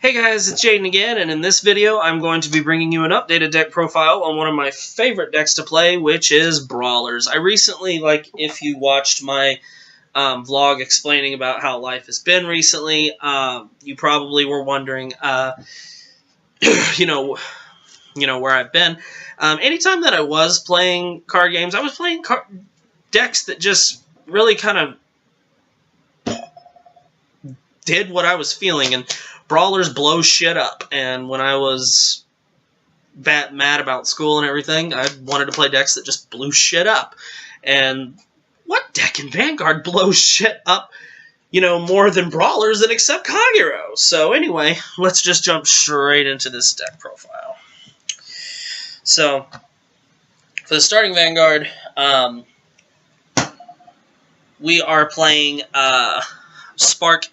Hey guys, it's Jaden again, and in this video I'm going to be bringing you an updated deck profile on one of my favorite decks to play, which is Brawlers. I recently, if you watched my vlog explaining about how life has been recently, you probably were wondering, where I've been. Anytime that I was playing card games, I was playing decks that just really kind of did what I was feeling, and Brawlers blow shit up. And when I was mad about school and everything, I wanted to play decks that just blew shit up. And what deck in Vanguard blows shit up, more than Brawlers and except Kagero? So anyway, let's just jump straight into this deck profile. So, for the starting Vanguard, we are playing Spark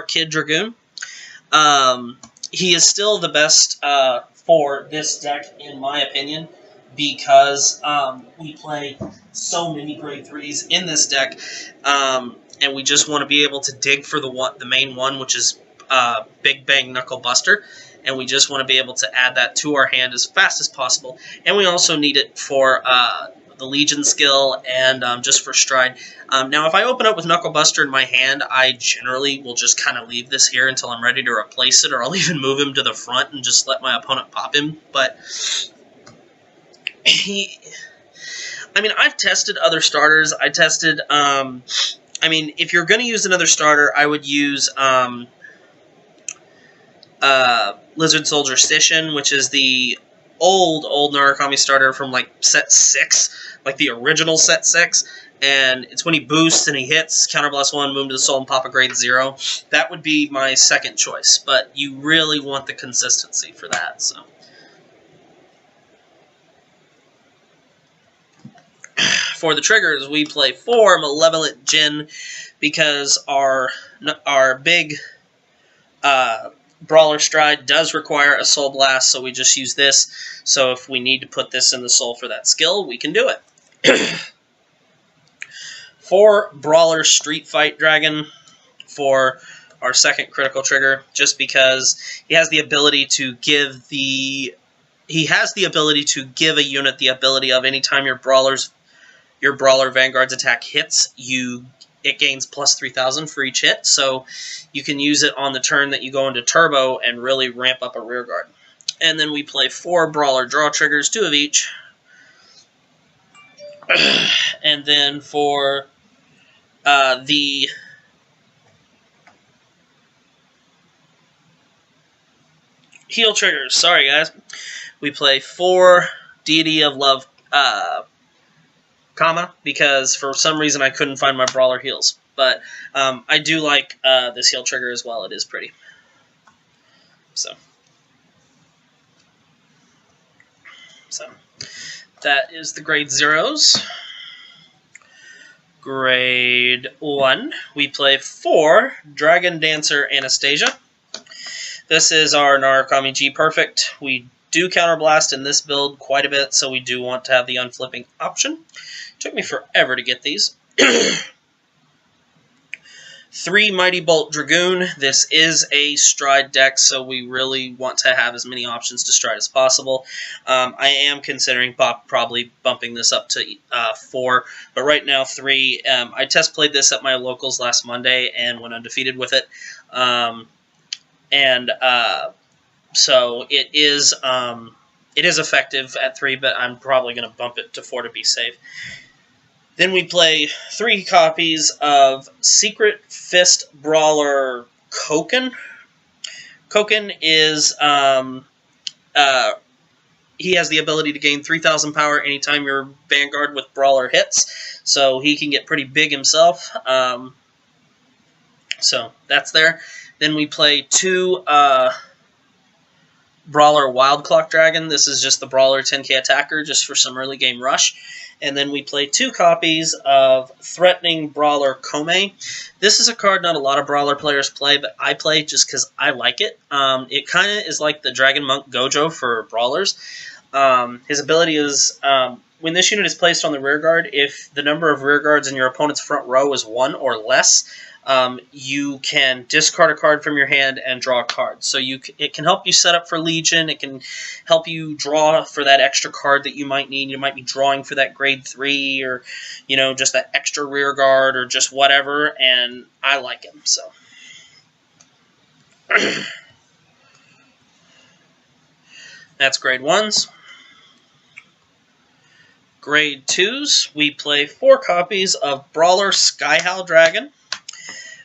Kid Dragoon. He is still the best for this deck, in my opinion, because we play so many grade 3s in this deck, and we just want to be able to dig for the main one, which is Big Bang Knuckle Buster, and we just want to be able to add that to our hand as fast as possible. And we also need it for the Legion skill and just for Stride. Now, if I open up with Knuckle Buster in my hand, I generally will just kind of leave this here until I'm ready to replace it, or I'll even move him to the front and just let my opponent pop him. But I've tested other starters. I tested, if you're going to use another starter, I would use Lizard Soldier Scission, which is the old Narukami starter from set 6, the original set 6, and it's when he boosts and he hits, counterblast 1, move to the soul, and pop a grade 0. That would be my second choice, but you really want the consistency for that. So, for the triggers, we play 4 Malevolent Djinn because our big Brawler Stride does require a Soul Blast, so we just use this. So if we need to put this in the Soul for that skill, we can do it. 4 Brawler Street Fight Dragon for our second critical trigger, just because he has the ability to give a unit the ability of anytime your Brawler Vanguard's attack hits, it gains plus 3,000 for each hit, so you can use it on the turn that you go into Turbo and really ramp up a rearguard. And then we play 4 Brawler draw triggers, 2 of each. And then for the heal triggers, sorry guys, we play 4 Deity of Love because for some reason I couldn't find my Brawler heals. But I do like this heal trigger as well. It is pretty. So that is the grade 0s. Grade 1, we play 4 Dragon Dancer Anastasia. This is our Narukami G Perfect. We do counterblast in this build quite a bit, so we do want to have the unflipping option. Took me forever to get these. 3 Mighty Bolt Dragoon. This is a Stride deck, so we really want to have as many options to Stride as possible. I am considering probably bumping this up to 4, but right now 3. I test played this at my locals last Monday and went undefeated with it. So it is effective at 3, but I'm probably going to bump it to 4 to be safe. Then we play 3 copies of Secret Fist Brawler Koken. Koken is, he has the ability to gain 3,000 power anytime your Vanguard with Brawler hits, so he can get pretty big himself. So that's there. Then we play 2 Brawler Wild Clock Dragon. This is just the Brawler 10k attacker, just for some early game rush. And then we play 2 copies of Threatening Brawler Kome. This is a card not a lot of Brawler players play, but I play just because I like it. It kind of is like the Dragon Monk Gojo for Brawlers. His ability is, when this unit is placed on the rearguard, if the number of rearguards in your opponent's front row is 1 or less, you can discard a card from your hand and draw a card. So it can help you set up for Legion. It can help you draw for that extra card that you might need. You might be drawing for that grade 3 or, just that extra rear guard or just whatever, and I like him, so. That's grade 1s. Grade 2s, we play 4 copies of Brawler Skyhowl Dragon.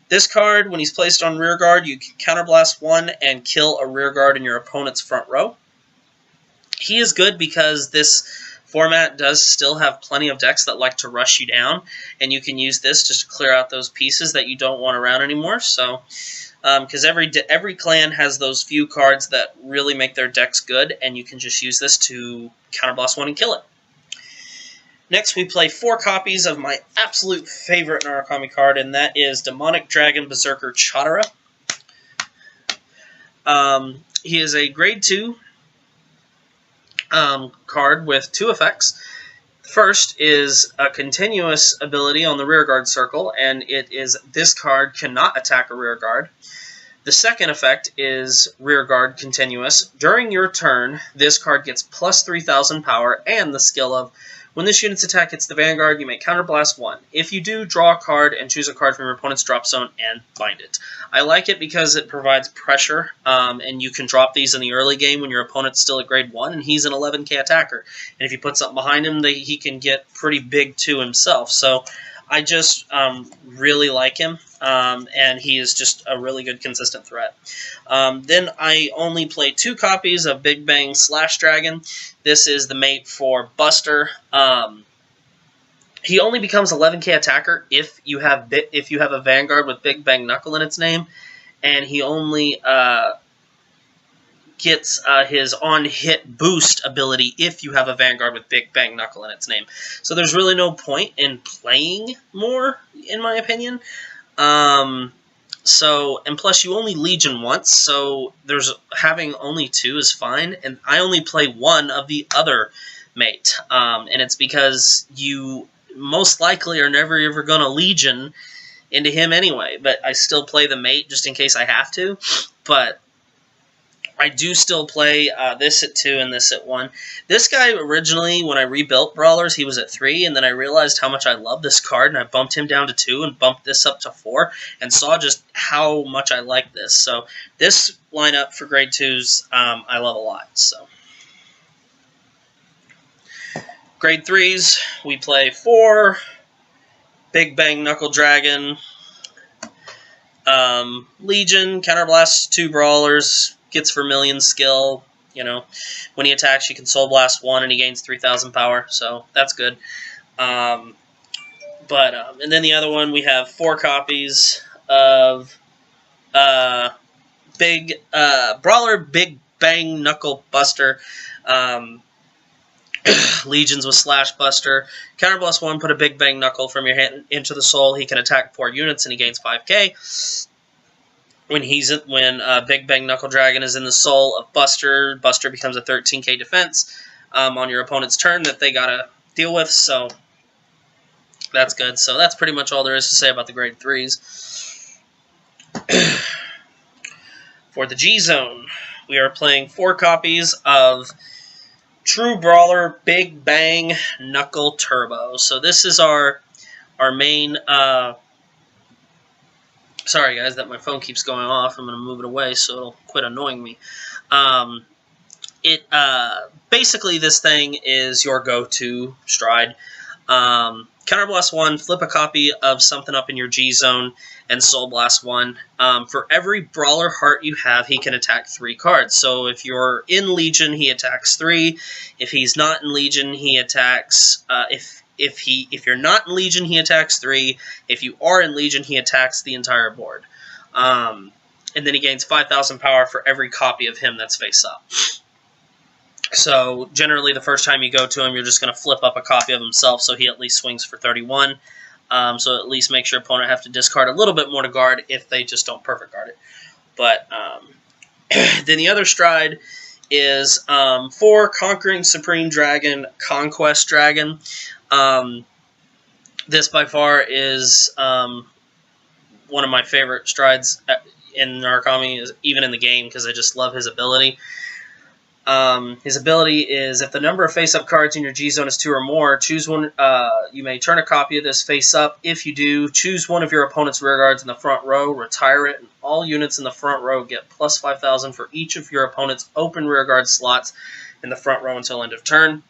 This card, when he's placed on rear guard, you can counterblast 1 and kill a rear guard in your opponent's front row. He is good because this format does still have plenty of decks that like to rush you down, and you can use this just to clear out those pieces that you don't want around anymore. So, because every clan has those few cards that really make their decks good, and you can just use this to counterblast 1 and kill it. Next, we play 4 copies of my absolute favorite Narukami card, and that is Demonic Dragon Berserker Chotara. He is a grade 2 card with 2 effects. First is a continuous ability on the rearguard circle, and it is this card cannot attack a rearguard. The second effect is rearguard continuous. During your turn, this card gets plus 3,000 power and the skill of when this unit's attack hits the Vanguard, you may counterblast 1. If you do, draw a card and choose a card from your opponent's drop zone and bind it. I like it because it provides pressure, and you can drop these in the early game when your opponent's still at grade 1, and he's an 11k attacker. And if you put something behind him, he can get pretty big too himself. So I just really like him, and he is just a really good consistent threat. Then I only play 2 copies of Big Bang Slash Dragon. This is the mate for Buster. He only becomes 11k attacker if you have a Vanguard with Big Bang Knuckle in its name, and he only gets his on-hit boost ability if you have a Vanguard with Big Bang Knuckle in its name. So there's really no point in playing more, in my opinion. And plus you only Legion once, so having only 2 is fine, and I only play 1 of the other mate, and it's because you most likely are never ever going to Legion into him anyway, but I still play the mate just in case I have to, but I do still play this at 2 and this at 1. This guy originally, when I rebuilt Brawlers, he was at 3, and then I realized how much I love this card, and I bumped him down to 2 and bumped this up to 4, and saw just how much I like this. So this lineup for grade 2s, I love a lot. So grade 3s, we play 4 Big Bang Knuckle Dragon, Legion, counterblast 2 Brawlers, gets Vermilion skill. When he attacks, you can Soul Blast 1 and he gains 3,000 power, so that's good. And then the other one, we have 4 copies of Brawler Big Bang Knuckle Buster. Legions with Slash Buster. Counterblast 1, put a Big Bang Knuckle from your hand into the soul. He can attack 4 units and he gains 5k. When Big Bang Knuckle Dragon is in the soul of Buster, Buster becomes a 13k defense on your opponent's turn that they gotta deal with, so that's good. So that's pretty much all there is to say about the grade 3s. For the G-Zone, we are playing 4 copies of True Brawler Big Bang Knuckle Turbo. So this is our main... Sorry, guys, that my phone keeps going off. I'm going to move it away so it'll quit annoying me. Basically, this thing is your go-to stride. Counterblast 1, flip a copy of something up in your G-Zone, and Soul Blast 1. For every Brawler heart you have, he can attack 3 cards. So if you're in Legion, he attacks 3. If he's not in Legion, he attacks... If you're not in Legion, he attacks 3. If you are in Legion, he attacks the entire board. And then he gains 5,000 power for every copy of him that's face up. So generally, the first time you go to him, you're just going to flip up a copy of himself, so he at least swings for 31. So at least makes your opponent have to discard a little bit more to guard if they just don't perfect guard it. But then the other stride is 4 Conquering Supreme Dragon Conquest Dragon. This by far is one of my favorite strides in Narukami, is even in the game, because I just love his ability. His ability is, if the number of face-up cards in your G-Zone is 2 or more, choose one. You may turn a copy of this face-up. If you do, choose one of your opponent's rear guards in the front row, retire it, and all units in the front row get plus 5,000 for each of your opponent's open rear guard slots in the front row until end of turn.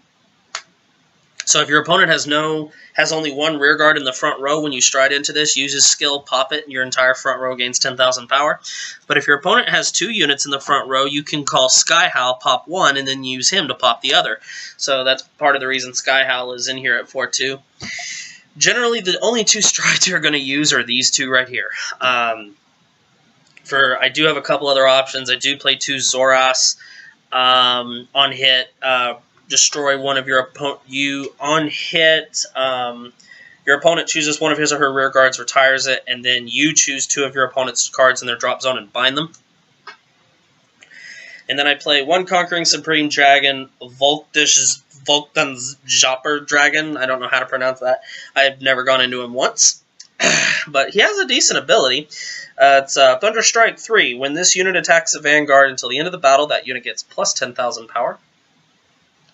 So if your opponent has only one rear guard in the front row when you stride into this, use his skill, pop it, and your entire front row gains 10,000 power. But if your opponent has 2 units in the front row, you can call Sky Howl, pop one, and then use him to pop the other. So that's part of the reason Sky Howl is in here at 4-2. Generally, the only 2 strides you're going to use are these 2 right here. I do have a couple other options. I do play 2 Zoras on hit. Destroy one of your opponent. You on hit. Your opponent chooses one of his or her rear guards, retires it, and then you choose 2 of your opponent's cards in their drop zone and bind them. And then I play 1 Conquering Supreme Dragon, Volktan's Jopper Dragon. I don't know how to pronounce that. I've never gone into him once, but he has a decent ability. It's Thunder Strike 3. When this unit attacks a Vanguard until the end of the battle, that unit gets plus 10,000 power.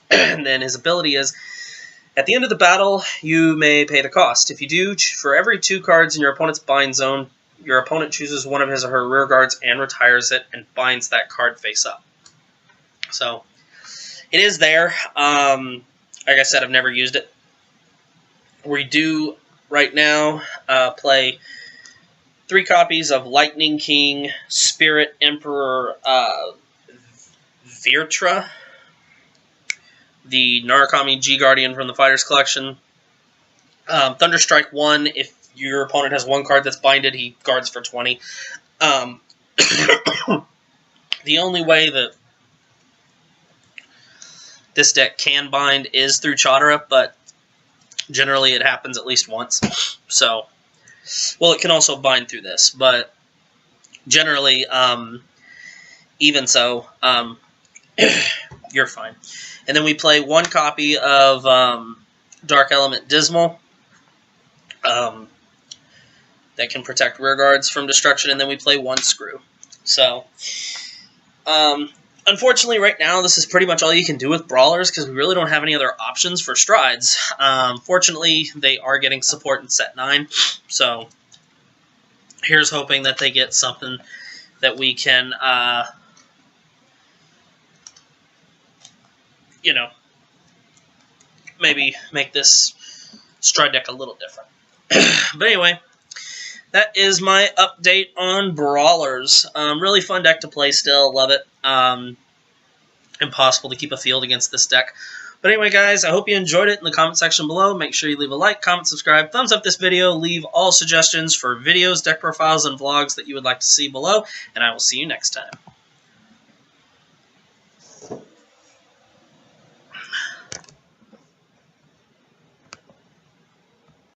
And then his ability is, at the end of the battle, you may pay the cost. If you do, for every 2 cards in your opponent's bind zone, your opponent chooses one of his or her rear guards and retires it and binds that card face up. So, it is there. Like I said, I've never used it. We do, right now, play 3 copies of Lightning King, Spirit Emperor Virtra, the Narukami G-Guardian from the Fighters Collection. Thunder Strike 1, if your opponent has 1 card that's binded, he guards for 20. The only way that this deck can bind is through Chadara, but generally it happens at least once. So, well, it can also bind through this, but generally, even so, you're fine. And then we play 1 copy of Dark Element Dismal that can protect rear guards from destruction, and then we play 1 Screw. So, unfortunately, right now, this is pretty much all you can do with Brawlers, because we really don't have any other options for strides. Fortunately, they are getting support in Set 9, so here's hoping that they get something that we can... you know, maybe make this stride deck a little different. But anyway, that is my update on Brawlers. Really fun deck to play still. Love it. Impossible to keep a field against this deck. But anyway, guys, I hope you enjoyed it in the comment section below. Make sure you leave a like, comment, subscribe, thumbs up this video. Leave all suggestions for videos, deck profiles, and vlogs that you would like to see below. And I will see you next time.